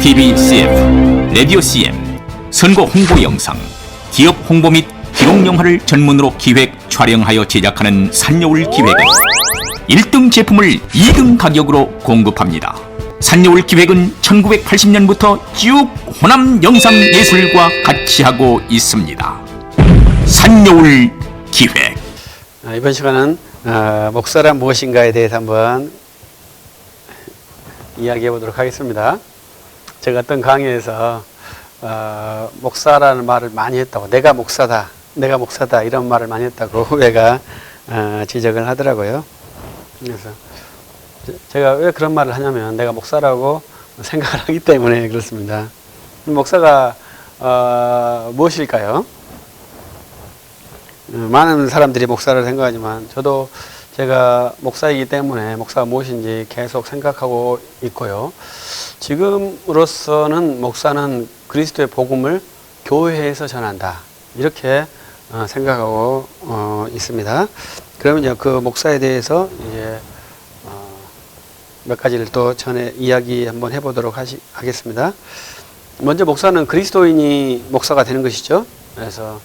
TV CF, 라디오 CM, 선거 홍보 영상, 기업 홍보 및 기록 영화를 전문으로 기획, 촬영하여 제작하는 산여울 기획은 1등 제품을 2등 가격으로 공급합니다. 산여울 기획은 1980년부터 쭉 호남 영상예술과 같이 하고 있습니다. 산여울 기획. 이번 시간은 목사란 무엇인가에 대해서 한번 이야기해 보도록 하겠습니다. 제가 어떤 강의에서 목사라는 말을 많이 했다고, 내가 목사다 이런 말을 많이 했다고 후배가 지적을 하더라고요. 그래서 제가 왜 그런 말을 하냐면, 내가 목사라고 생각을 하기 때문에 그렇습니다. 목사가 무엇일까요? 많은 사람들이 목사를 생각하지만 저도 제가 목사이기 때문에 목사가 무엇인지 계속 생각하고 있고요. 지금으로서는 목사는 그리스도의 복음을 교회에서 전한다, 이렇게 생각하고 있습니다. 그러면 이제 그 목사에 대해서 이제 몇 가지를 또 전에 이야기 한번 해보도록 하겠습니다. 먼저 목사는 그리스도인이 목사가 되는 것이죠. 그래서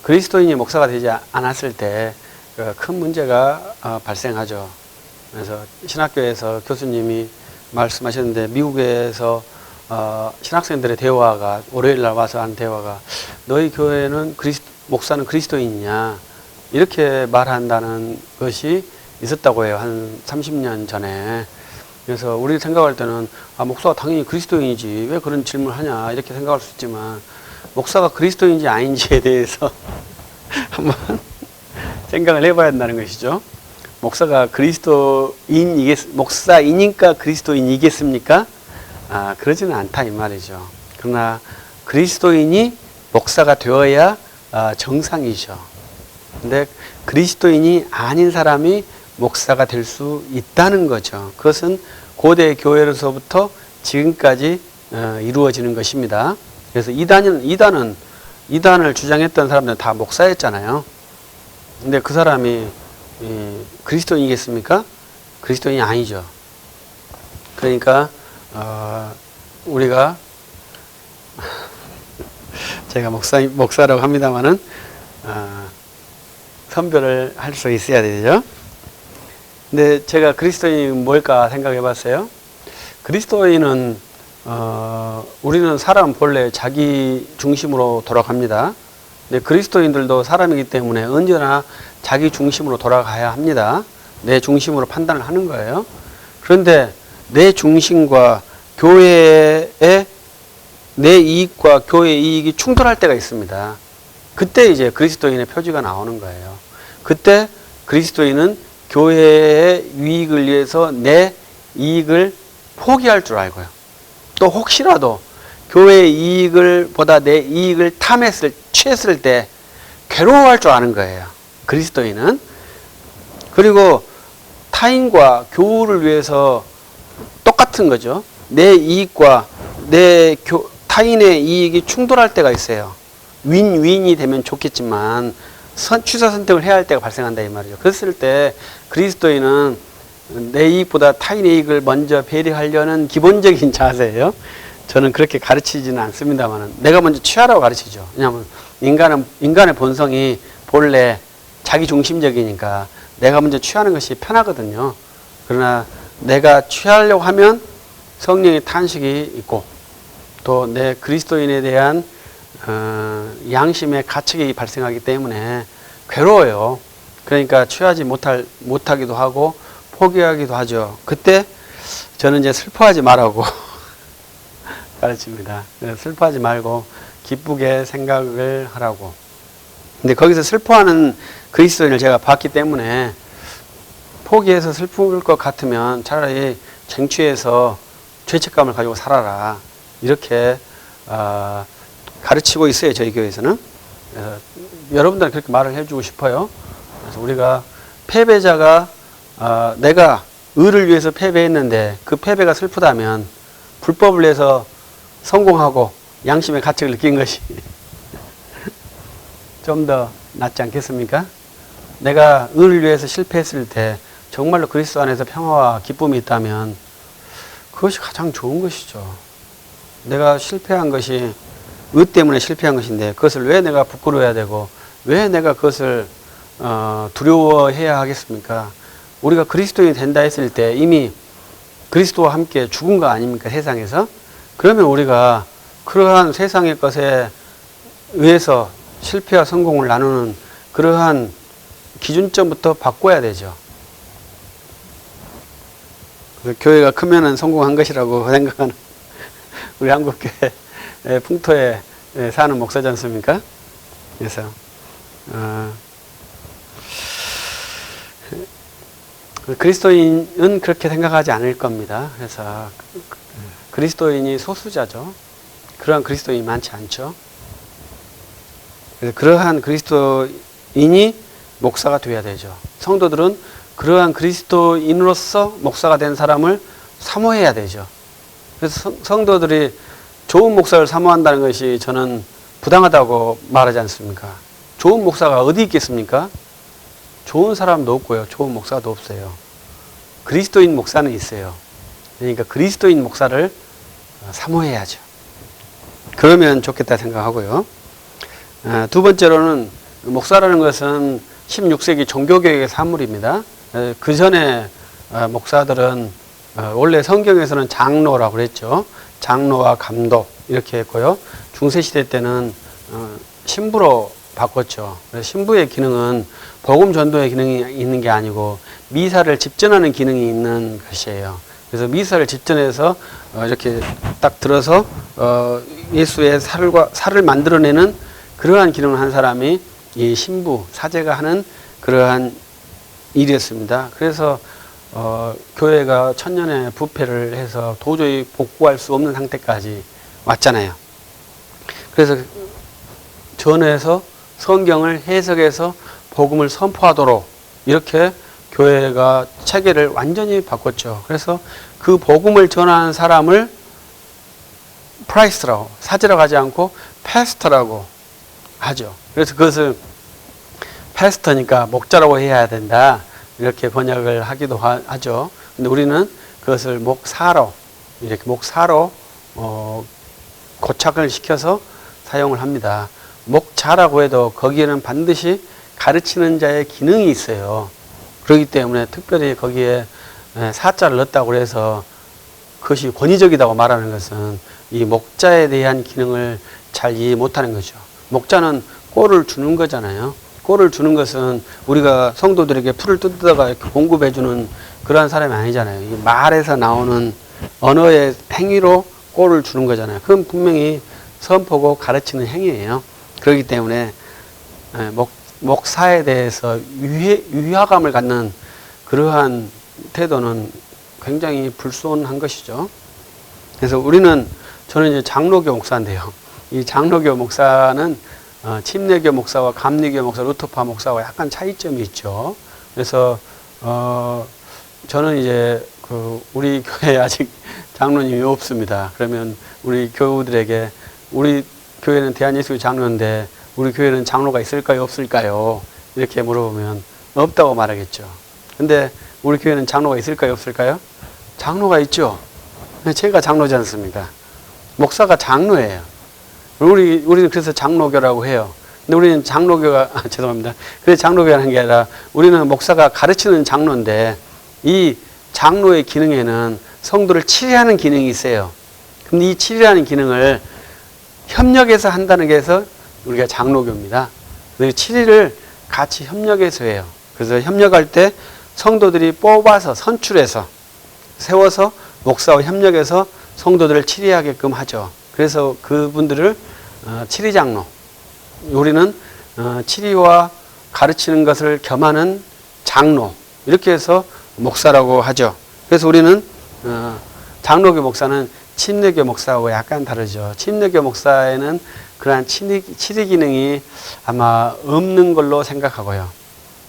그리스도인이 목사가 되지 않았을 때 큰 문제가 발생하죠. 그래서 신학교에서 교수님이 말씀하셨는데, 미국에서 신학생들의 대화가, 월요일 날 와서 한 대화가, 너희 교회는 목사는 그리스도인이냐, 이렇게 말한다는 것이 있었다고 해요. 한 30년 전에. 그래서 우리 생각할 때는 목사가 당연히 그리스도인이지 왜 그런 질문을 하냐, 이렇게 생각할 수 있지만, 목사가 그리스도인지 아닌지에 대해서 한번 생각을 해봐야 한다는 것이죠. 목사가 목사이니까 그리스도인이겠습니까? 그러지는 않다, 이 말이죠. 그러나 그리스도인이 목사가 되어야 정상이죠. 근데 그리스도인이 아닌 사람이 목사가 될 수 있다는 거죠. 그것은 고대 교회로서부터 지금까지 이루어지는 것입니다. 그래서 이단을 주장했던 사람들은 다 목사였잖아요. 근데 그 사람이 그리스도인이겠습니까? 그리스도인이 아니죠. 그러니까 우리가 제가 목사라고 합니다만은 선별을 할 수 있어야 되죠. 근데 제가 그리스도인이 뭘까 생각해 봤어요. 그리스도인은 우리는 사람 본래 자기 중심으로 돌아갑니다. 근데 그리스도인들도 사람이기 때문에 언제나 자기 중심으로 돌아가야 합니다. 내 중심으로 판단을 하는 거예요. 그런데 내 중심과 교회의 내 이익과 교회의 이익이 충돌할 때가 있습니다. 그때 이제 그리스도인의 표지가 나오는 거예요. 그때 그리스도인은 교회의 유익을 위해서 내 이익을 포기할 줄 알고요. 또 혹시라도 교회의 이익을 보다 내 이익을 취했을 때 괴로워할 줄 아는 거예요, 그리스도인은. 그리고 타인과 교우를 위해서 똑같은 거죠. 내 이익과 타인의 이익이 충돌할 때가 있어요. 윈윈이 되면 좋겠지만 취사 선택을 해야 할 때가 발생한다, 이 말이죠. 그랬을 때 그리스도인은 내 이익보다 타인의 이익을 먼저 배려하려는 기본적인 자세예요. 저는 그렇게 가르치지는 않습니다만 내가 먼저 취하라고 가르치죠. 왜냐하면 인간의 본성이 본래 자기중심적이니까 내가 먼저 취하는 것이 편하거든요. 그러나 내가 취하려고 하면 성령의 탄식이 있고 또 내 그리스도인에 대한 양심의 가책이 발생하기 때문에 괴로워요. 그러니까 취하지 못하기도 하고 포기하기도 하죠. 그때 저는 이제 슬퍼하지 말라고 가르칩니다. 슬퍼하지 말고 기쁘게 생각을 하라고. 근데 거기서 슬퍼하는 그리스도인을 제가 봤기 때문에 포기해서 슬플 것 같으면 차라리 쟁취해서 죄책감을 가지고 살아라, 이렇게 가르치고 있어요, 저희 교회에서는. 여러분들 그렇게 말을 해주고 싶어요. 그래서 우리가 패배자가 내가 의를 위해서 패배했는데 그 패배가 슬프다면 불법을 위해서 성공하고 양심의 가책을 느낀 것이 좀 더 낫지 않겠습니까? 내가 의를 위해서 실패했을 때 정말로 그리스도 안에서 평화와 기쁨이 있다면 그것이 가장 좋은 것이죠. 내가 실패한 것이 의 때문에 실패한 것인데 그것을 왜 내가 부끄러워해야 되고 왜 내가 그것을 두려워해야 하겠습니까? 우리가 그리스도인이 된다 했을 때 이미 그리스도와 함께 죽은 거 아닙니까? 세상에서. 그러면 우리가 그러한 세상의 것에 의해서 실패와 성공을 나누는 그러한 기준점부터 바꿔야 되죠. 교회가 크면은 성공한 것이라고 생각하는 우리 한국교회 풍토에 사는 목사지 않습니까? 그래서 그리스도인은 그렇게 생각하지 않을 겁니다. 그래서 그리스도인이 소수자죠. 그러한 그리스도인이 많지 않죠. 그래서 그러한 그리스도인이 목사가 되어야 되죠. 성도들은 그러한 그리스도인으로서 목사가 된 사람을 사모해야 되죠. 그래서 성도들이 좋은 목사를 사모한다는 것이 저는 부당하다고 말하지 않습니까? 좋은 목사가 어디 있겠습니까? 좋은 사람도 없고요. 좋은 목사도 없어요. 그리스도인 목사는 있어요. 그러니까 그리스도인 목사를 사모해야죠. 그러면 좋겠다 생각하고요. 두 번째로는 목사라는 것은 16세기 종교개혁의 산물입니다. 그 전에 목사들은 원래 성경에서는 장로라고 그랬죠. 장로와 감독 이렇게 했고요. 중세시대 때는 신부로 바꿨죠. 그래서 신부의 기능은 복음 전도의 기능이 있는 게 아니고 미사를 집전하는 기능이 있는 것이에요. 그래서 미사를 집전해서 이렇게 딱 들어서 예수의 살을 만들어내는 그러한 기능을 한 사람이 이 신부, 사제가 하는 그러한 일이었습니다. 그래서 교회가 천년의 부패를 해서 도저히 복구할 수 없는 상태까지 왔잖아요. 그래서 전에서 성경을 해석해서 복음을 선포하도록 이렇게 교회가 체계를 완전히 바꿨죠. 그래서 그 복음을 전하는 사람을 프라이스라고, 사제라고 하지 않고 패스터라고 하죠. 그래서 그것을 패스터니까 목자라고 해야 된다. 이렇게 번역을 하기도 하죠. 근데 우리는 그것을 목사로, 이렇게 목사로 고착을 시켜서 사용을 합니다. 목자라고 해도 거기에는 반드시 가르치는 자의 기능이 있어요. 그렇기 때문에 특별히 거기에 사자를 넣었다고 해서 그것이 권위적이라고 말하는 것은 이 목자에 대한 기능을 잘 이해 못하는 거죠. 목자는 꼴을 주는 거잖아요. 꼴을 주는 것은 우리가 성도들에게 풀을 뜯다가 이렇게 공급해주는 그러한 사람이 아니잖아요. 이 말에서 나오는 언어의 행위로 꼴을 주는 거잖아요. 그건 분명히 선포고 가르치는 행위예요. 그렇기 때문에 목사에 대해서 유화감을 갖는 그러한 태도는 굉장히 불손한 것이죠. 그래서 저는 이제 장로교 목사인데요. 이 장로교 목사는 침례교 목사와 감리교 목사, 루터파 목사와 약간 차이점이 있죠. 그래서 저는 이제 우리 교회에 아직 장로님이 없습니다. 그러면 우리 교우들에게 우리 교회는 대한예수교 장로인데 우리 교회는 장로가 있을까요, 없을까요? 이렇게 물어보면 없다고 말하겠죠. 근데 우리 교회는 장로가 있을까요, 없을까요? 장로가 있죠. 제가 장로지 않습니까? 목사가 장로예요. 우리는 그래서 장로교라고 해요. 근데 우리는 장로교가, 죄송합니다. 그래서 장로교라는 게 아니라 우리는 목사가 가르치는 장로인데 이 장로의 기능에는 성도를 치리하는 기능이 있어요. 근데 이 치리하는 기능을 협력해서 한다는 게 해서 우리가 장로교입니다. 그래서 치리를 같이 협력해서 해요. 그래서 협력할 때 성도들이 뽑아서 선출해서 세워서 목사와 협력해서 성도들을 치리하게끔 하죠. 그래서 그분들을 치리장로, 우리는 치리와 가르치는 것을 겸하는 장로, 이렇게 해서 목사라고 하죠. 그래서 우리는 장로교 목사는 침례교 목사하고 약간 다르죠. 침례교 목사에는 그러한 치리 기능이 아마 없는 걸로 생각하고요.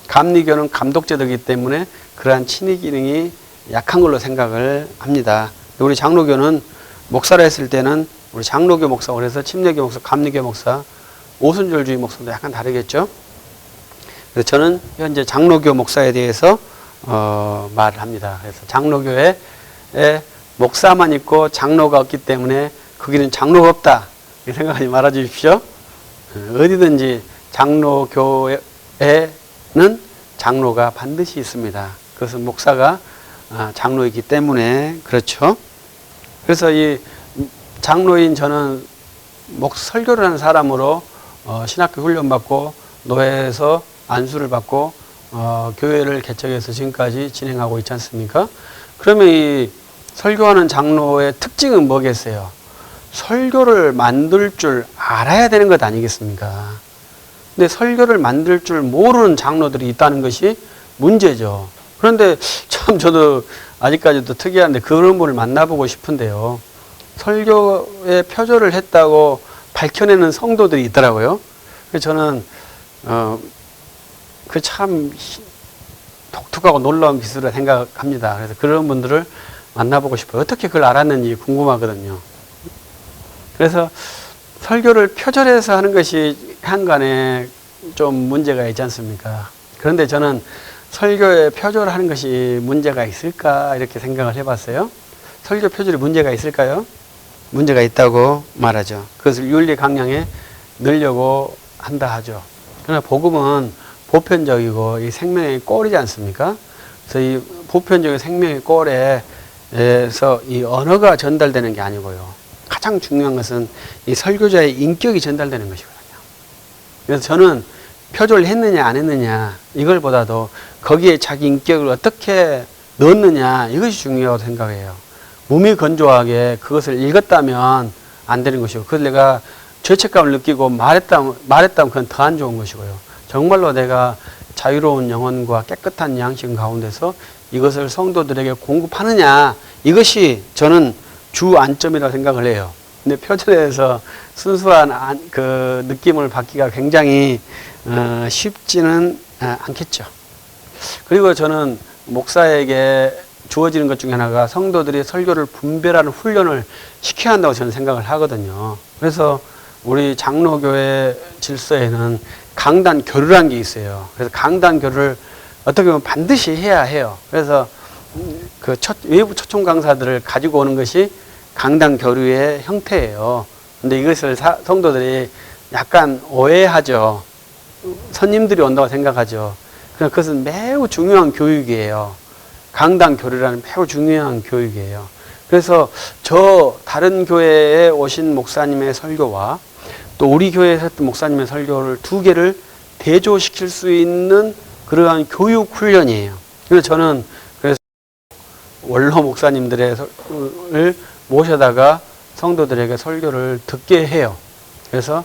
감리교는 감독제도이기 때문에 그러한 치리 기능이 약한 걸로 생각을 합니다. 우리 장로교는 목사라 했을 때는 우리 장로교 목사, 그래서 침례교 목사, 감리교 목사, 오순절주의 목사도 약간 다르겠죠. 그래서 저는 현재 장로교 목사에 대해서 말을 합니다. 그래서 장로교의 목사만 있고 장로가 없기 때문에 거기는 장로가 없다. 이렇게 생각하지 말아 주십시오. 어디든지 장로교회에는 장로가 반드시 있습니다. 그것은 목사가 장로이기 때문에 그렇죠. 그래서 이 장로인 저는 설교를 하는 사람으로 신학교 훈련받고 노회에서 안수를 받고 교회를 개척해서 지금까지 진행하고 있지 않습니까? 그러면 이 설교하는 장로의 특징은 뭐겠어요? 설교를 만들 줄 알아야 되는 것 아니겠습니까? 근데 설교를 만들 줄 모르는 장로들이 있다는 것이 문제죠. 그런데 참 저도 아직까지도 특이한데 그런 분을 만나보고 싶은데요. 설교에 표절을 했다고 밝혀내는 성도들이 있더라고요. 그래서 저는 그 참 독특하고 놀라운 기술을 생각합니다. 그래서 그런 분들을 만나보고 싶어요. 어떻게 그걸 알았는지 궁금하거든요. 그래서 설교를 표절해서 하는 것이 한간에 좀 문제가 있지 않습니까? 그런데 저는 설교에 표절하는 것이 문제가 있을까 이렇게 생각을 해봤어요. 설교 표절이 문제가 있을까요? 문제가 있다고 말하죠. 그것을 윤리 강령에 넣으려고 한다 하죠. 그러나 복음은 보편적이고 이 생명의 꼴이지 않습니까? 그래서 이 보편적인 생명의 꼴에서 이 언어가 전달되는 게 아니고요. 가장 중요한 것은 이 설교자의 인격이 전달되는 것이거든요. 그래서 저는 표절을 했느냐 안 했느냐 이걸 보다도 거기에 자기 인격을 어떻게 넣었느냐 이것이 중요하다고 생각해요. 몸이 건조하게 그것을 읽었다면 안 되는 것이고 그걸 내가 죄책감을 느끼고 말했다면 그건 더 안 좋은 것이고요. 정말로 내가 자유로운 영혼과 깨끗한 양심 가운데서 이것을 성도들에게 공급하느냐 이것이 저는 주 안점이라고 생각을 해요. 근데 표절에서 순수한 그 느낌을 받기가 굉장히 쉽지는 않겠죠. 그리고 저는 목사에게 주어지는 것 중에 하나가 성도들이 설교를 분별하는 훈련을 시켜야 한다고 저는 생각을 하거든요. 그래서 우리 장로교회 질서에는 강단 교류라는 게 있어요. 그래서 강단 교류를 어떻게 보면 반드시 해야 해요. 그래서 그 외부 초청 강사들을 가지고 오는 것이 강단 교류의 형태예요. 근데 이것을 성도들이 약간 오해하죠. 손님들이 온다고 생각하죠. 그러나 그것은 매우 중요한 교육이에요. 강단 교류라는 매우 중요한 교육이에요. 그래서 다른 교회에 오신 목사님의 설교와 또 우리 교회에서 했던 목사님의 설교를 두 개를 대조시킬 수 있는 그러한 교육 훈련이에요. 그래서 저는 원로 목사님들을 모셔다가 성도들에게 설교를 듣게 해요. 그래서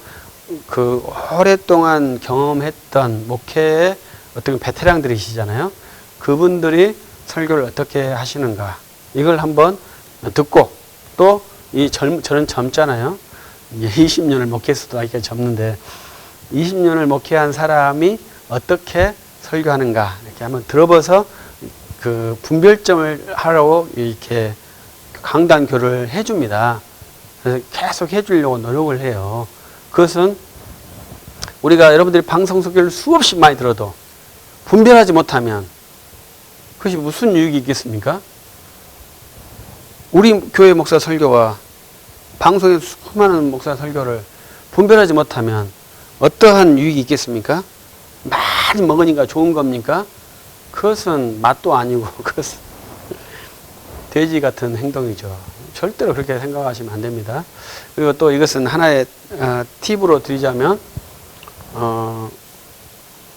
그 오랫동안 경험했던 목회의 어떤 베테랑들이시잖아요. 그분들이 설교를 어떻게 하시는가 이걸 한번 듣고 또 저는 젊잖아요. 20년을 목회했어도 아직까지 젊는데 20년을 목회한 사람이 어떻게 설교하는가 이렇게 한번 들어봐서 그 분별점을 하라고 이렇게 강단교를 해줍니다. 그래서 계속 해주려고 노력을 해요. 그것은 우리가 여러분들이 방송 설교를 수없이 많이 들어도 분별하지 못하면 그것이 무슨 유익이 있겠습니까? 우리 교회 목사 설교와 방송의 수많은 목사 설교를 분별하지 못하면 어떠한 유익이 있겠습니까? 많이 먹으니까 좋은 겁니까? 그것은 맛도 아니고 그것은 돼지 같은 행동이죠. 절대로 그렇게 생각하시면 안 됩니다. 그리고 또 이것은 하나의 팁으로 드리자면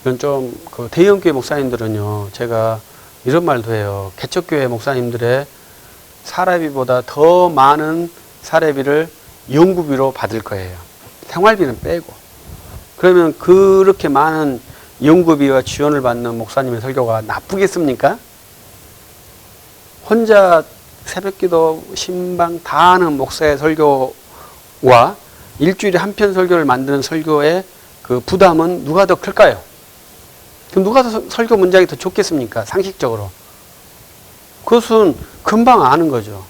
이건 좀 그 대형교회 목사님들은요, 제가 이런 말도 해요. 개척교회 목사님들의 사례비보다 더 많은 사례비를 연구비로 받을 거예요. 생활비는 빼고. 그러면 그렇게 많은 연구비와 지원을 받는 목사님의 설교가 나쁘겠습니까? 혼자 새벽기도, 신방 다 하는 목사의 설교와 일주일에 한 편 설교를 만드는 설교의 그 부담은 누가 더 클까요? 그럼 누가 더 설교 문장이 더 좋겠습니까? 상식적으로. 그것은 금방 아는 거죠.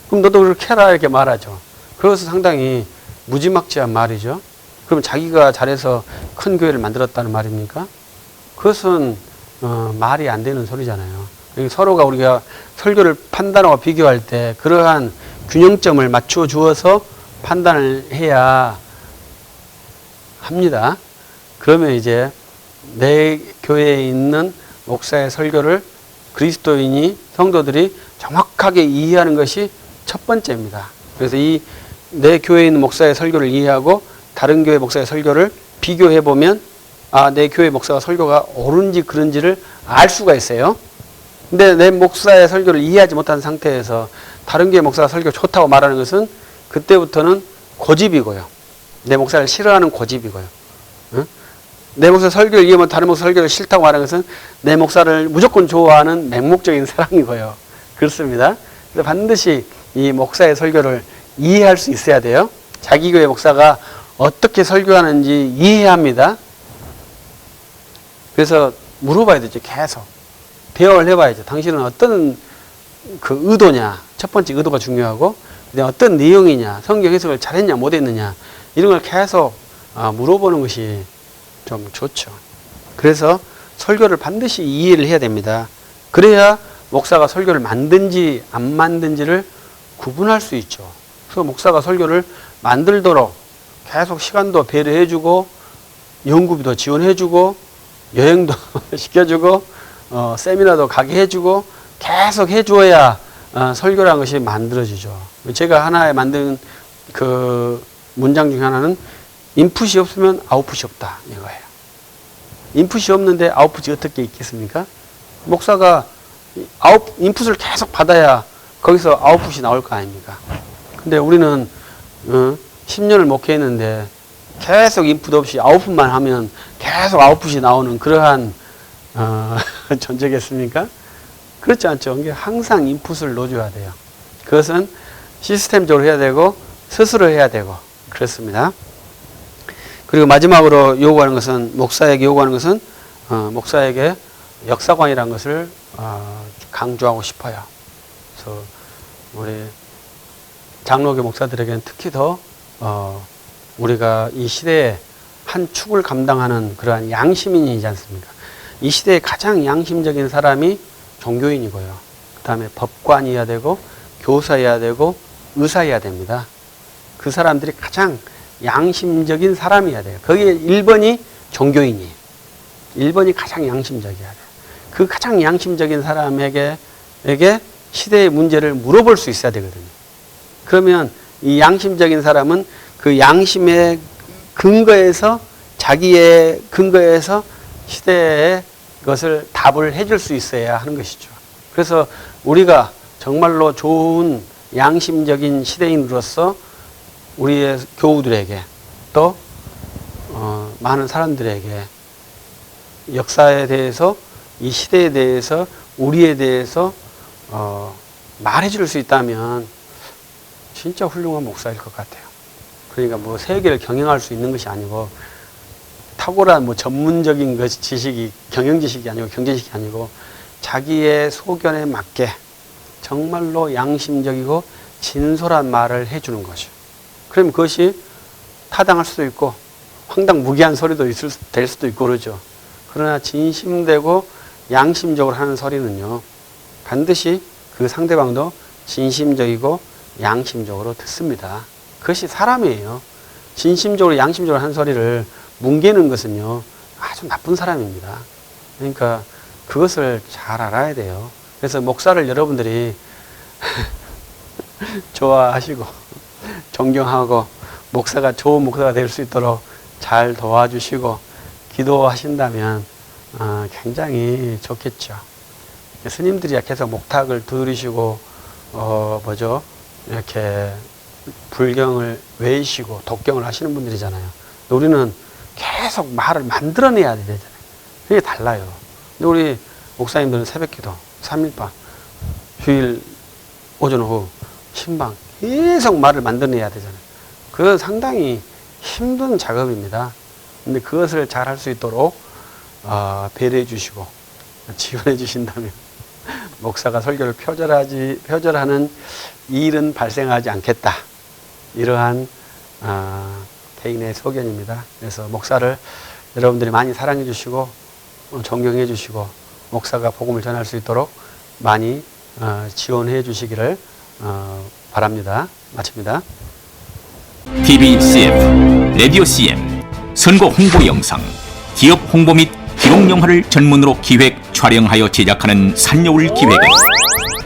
그럼 너도 그렇게 해라 이렇게 말하죠. 그것은 상당히 무지막지한 말이죠. 그럼 자기가 잘해서 큰 교회를 만들었다는 말입니까? 그것은 말이 안 되는 소리잖아요. 서로가 우리가 설교를 판단하고 비교할 때 그러한 균형점을 맞춰 주어서 판단을 해야 합니다. 그러면 이제 내 교회에 있는 목사의 설교를 그리스도인이 성도들이 정확하게 이해하는 것이 첫 번째입니다. 그래서 이 내 교회에 있는 목사의 설교를 이해하고 다른 교회 목사의 설교를 비교해 보면 내 교회 목사가 설교가 옳은지 그른지를 알 수가 있어요. 근데 내 목사의 설교를 이해하지 못한 상태에서 다른 교회 목사가 설교 좋다고 말하는 것은 그때부터는 고집이고요. 내 목사를 싫어하는 고집이고요. 응? 내 목사 설교를 이해하면 다른 목사 설교를 싫다고 말하는 것은 내 목사를 무조건 좋아하는 맹목적인 사랑이고요. 그렇습니다. 그래서 반드시 이 목사의 설교를 이해할 수 있어야 돼요. 자기 교회 목사가 어떻게 설교하는지 이해해야 합니다. 그래서 물어봐야 되죠. 계속. 대화를 해봐야죠. 당신은 어떤 그 의도냐. 첫 번째 의도가 중요하고, 어떤 내용이냐. 성경 해석을 잘했냐, 못했느냐. 이런 걸 계속 물어보는 것이 좀 좋죠. 그래서 설교를 반드시 이해를 해야 됩니다. 그래야 목사가 설교를 만든지 안 만든지를 구분할 수 있죠. 그래서 목사가 설교를 만들도록 계속 시간도 배려해주고 연구비도 지원해주고 여행도 시켜주고 세미나도 가게 해주고 계속 해줘야 설교라는 것이 만들어지죠. 제가 하나에 만든 그 문장 중에 하나는 인풋이 없으면 아웃풋이 없다 이거예요. 인풋이 없는데 아웃풋이 어떻게 있겠습니까? 목사가 인풋을 계속 받아야 거기서 아웃풋이 나올 거 아닙니까? 근데 우리는 10년을 목회했는데 계속 인풋 없이 아웃풋만 하면 계속 아웃풋이 나오는 그러한 존재겠습니까? 그렇지 않죠. 항상 인풋을 넣어줘야 돼요. 그것은 시스템적으로 해야 되고 스스로 해야 되고 그렇습니다. 그리고 마지막으로 요구하는 것은 목사에게 목사에게 역사관이라는 것을 강조하고 싶어요. 그래서 우리 장로교 목사들에게는 특히 더 우리가 이 시대에 한 축을 감당하는 그러한 양시민이지 않습니까? 이 시대의 가장 양심적인 사람이 종교인이고요. 그 다음에 법관이어야 되고 교사여야 되고 의사여야 됩니다. 그 사람들이 가장 양심적인 사람이어야 돼요. 거기에 1번이 종교인이에요. 1번이 가장 양심적이어야 돼요. 그 가장 양심적인 사람에게 시대의 문제를 물어볼 수 있어야 되거든요. 그러면 이 양심적인 사람은 그 양심의 근거에서 자기의 근거에서 시대의 것을 답을 해줄 수 있어야 하는 것이죠. 그래서 우리가 정말로 좋은 양심적인 시대인으로서 우리의 교우들에게 또 많은 사람들에게 역사에 대해서 이 시대에 대해서 우리에 대해서 말해줄 수 있다면 진짜 훌륭한 목사일 것 같아요. 그러니까 뭐 세계를 경영할 수 있는 것이 아니고 탁월한 뭐 전문적인 지식이 경영 지식이 아니고 경제 지식이 아니고 자기의 소견에 맞게 정말로 양심적이고 진솔한 말을 해주는 거죠. 그럼 그것이 타당할 수도 있고 황당무계한 소리도 될 수도 있고 그러죠. 그러나 진심되고 양심적으로 하는 소리는요, 반드시 그 상대방도 진심적이고 양심적으로 듣습니다. 그것이 사람이에요. 진심적으로 양심적으로 하는 소리를 뭉개는 것은요, 아주 나쁜 사람입니다. 그러니까 그것을 잘 알아야 돼요. 그래서 목사를 여러분들이 좋아하시고 존경하고 목사가 좋은 목사가 될 수 있도록 잘 도와주시고 기도하신다면 굉장히 좋겠죠. 스님들이 계속 목탁을 두드리시고 이렇게 불경을 외우시고 독경을 하시는 분들이잖아요. 우리는 계속 말을 만들어내야 되잖아요. 그게 달라요. 근데 우리 목사님들은 새벽기도, 3일반, 주일 오전 오후 신방 계속 말을 만들어내야 되잖아요. 그건 상당히 힘든 작업입니다. 근데 그것을 잘 할 수 있도록 배려해 주시고 지원해 주신다면 목사가 설교를 표절하는 일은 발생하지 않겠다. 이러한 개인의 소견입니다. 그래서 목사를 여러분들이 많이 사랑해 주시고 존경해 주시고 목사가 복음을 전할 수 있도록 많이 지원해 주시기를 바랍니다. 마칩니다. TV CF, 라디오 CM, 선거 홍보 영상, 기업 홍보 및 기록 영화를 전문으로 기획, 촬영하여 제작하는 산여울 기획은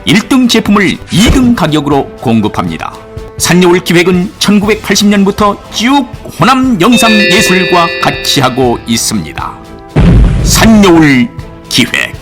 1등 제품을 2등 가격으로 공급합니다. 산여울 기획은 1980년부터 쭉 호남 영상 예술과 같이 하고 있습니다. 산여울 기획.